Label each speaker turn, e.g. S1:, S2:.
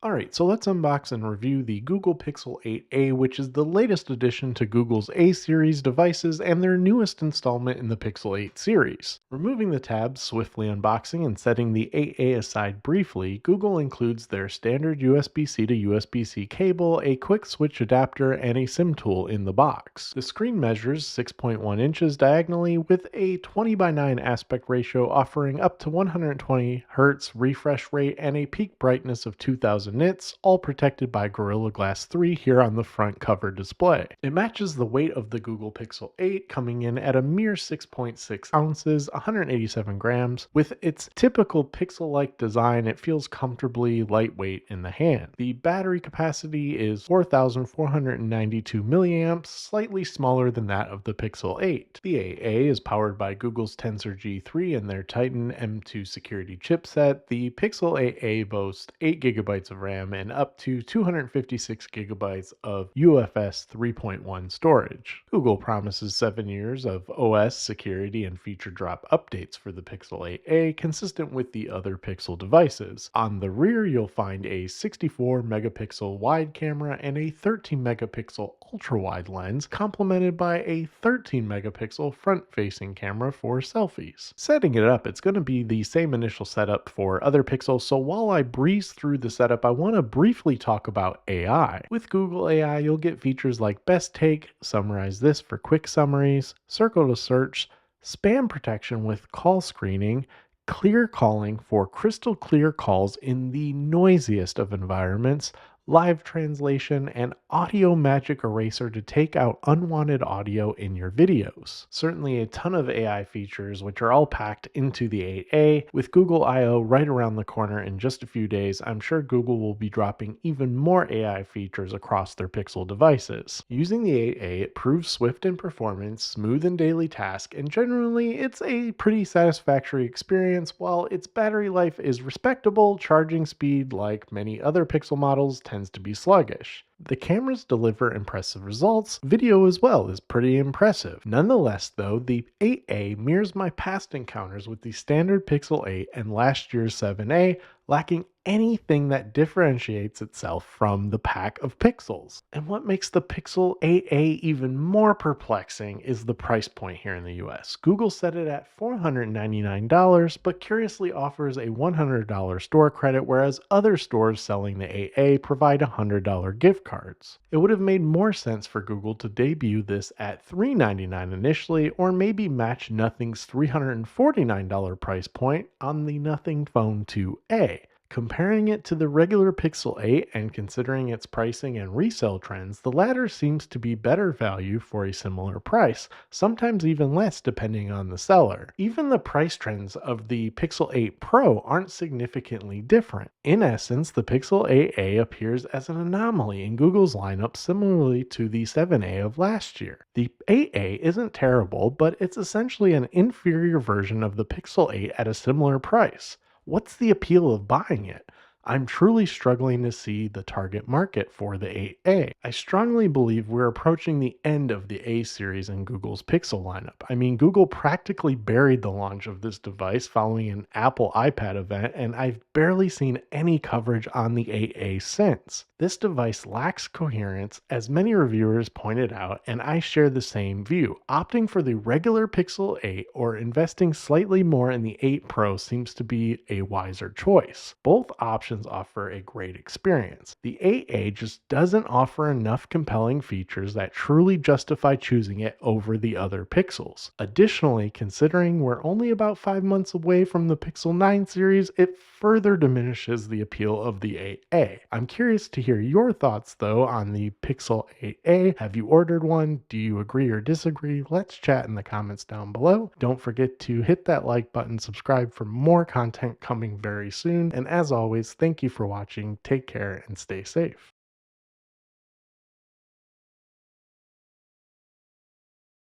S1: Alright, so let's unbox and review the Google Pixel 8a, which is the latest addition to Google's A series devices and their newest installment in the Pixel 8 series. Removing the tabs, swiftly unboxing, and setting the 8a aside briefly, Google includes their standard USB-C to USB-C cable, a quick switch adapter, and a SIM tool in the box. The screen measures 6.1 inches diagonally with a 20 by 9 aspect ratio, offering up to 120 Hz refresh rate and a peak brightness of 2000 nits, all protected by Gorilla Glass 3 here on the front cover display. It matches the weight of the Google Pixel 8, coming in at a mere 6.6 ounces, 187 grams. With its typical Pixel-like design, it feels comfortably lightweight in the hand. The battery capacity is 4,492 milliamps, slightly smaller than that of the Pixel 8. The 8A is powered by Google's Tensor G3 and their Titan M2 security chipset. The Pixel 8A boasts 8 gigabytes of RAM and up to 256 gigabytes of UFS 3.1 storage. Google promises 7 years of OS security and feature drop updates for the Pixel 8a, consistent with the other Pixel devices. On the rear, you'll find a 64 megapixel wide camera and a 13 megapixel ultra wide lens, complemented by a 13 megapixel front facing camera for selfies. Setting it up, it's going to be the same initial setup for other Pixels, so while I breeze through the setup, I want to briefly talk about AI. With Google AI, you'll get features like Best Take, summarize this for quick summaries, circle to search, spam protection with call screening, clear calling for crystal clear calls in the noisiest of environments, live translation, and audio magic eraser to take out unwanted audio in your videos. Certainly a ton of AI features which are all packed into the 8A. With Google I/O right around the corner in just a few days, I'm sure Google will be dropping even more AI features across their Pixel devices. Using the 8A, it proves swift in performance, smooth in daily tasks, and generally it's a pretty satisfactory experience. While its battery life is respectable, charging speed, like many other Pixel models, tends to be sluggish. The cameras deliver impressive results. Video as well is pretty impressive. Nonetheless, though, the 8A mirrors my past encounters with the standard Pixel 8 and last year's 7A, lacking anything that differentiates itself from the pack of Pixels. And what makes the Pixel 8A even more perplexing is the price point here in the US. Google set it at $499, but curiously offers a $100 store credit, whereas other stores selling the 8A provide $100 gift cards. It would have made more sense for Google to debut this at $399 initially, or maybe match Nothing's $349 price point on the Nothing Phone 2A. Comparing it to the regular Pixel 8 and considering its pricing and resale trends, the latter seems to be better value for a similar price, sometimes even less depending on the seller. Even the price trends of the Pixel 8 Pro aren't significantly different. In essence, the Pixel 8a appears as an anomaly in Google's lineup, similarly to the 7a of last year. The 8a isn't terrible, but it's essentially an inferior version of the Pixel 8 at a similar price. What's the appeal of buying it? I'm truly struggling to see the target market for the 8A. I strongly believe we're approaching the end of the A series in Google's Pixel lineup. I mean, Google practically buried the launch of this device following an Apple iPad event, and I've barely seen any coverage on the 8A since. This device lacks coherence, as many reviewers pointed out, and I share the same view. Opting for the regular Pixel 8 or investing slightly more in the 8 Pro seems to be a wiser choice. Both options offer a great experience. The 8A just doesn't offer enough compelling features that truly justify choosing it over the other Pixels. Additionally, considering we're only about 5 months away from the Pixel 9 series, it further diminishes the appeal of the 8A. I'm curious to hear your thoughts though on the Pixel 8A. Have you ordered one? Do you agree or disagree? Let's chat in the comments down below. Don't forget to hit that like button, subscribe for more content coming very soon, and as always, thank you for watching. Take care and stay safe.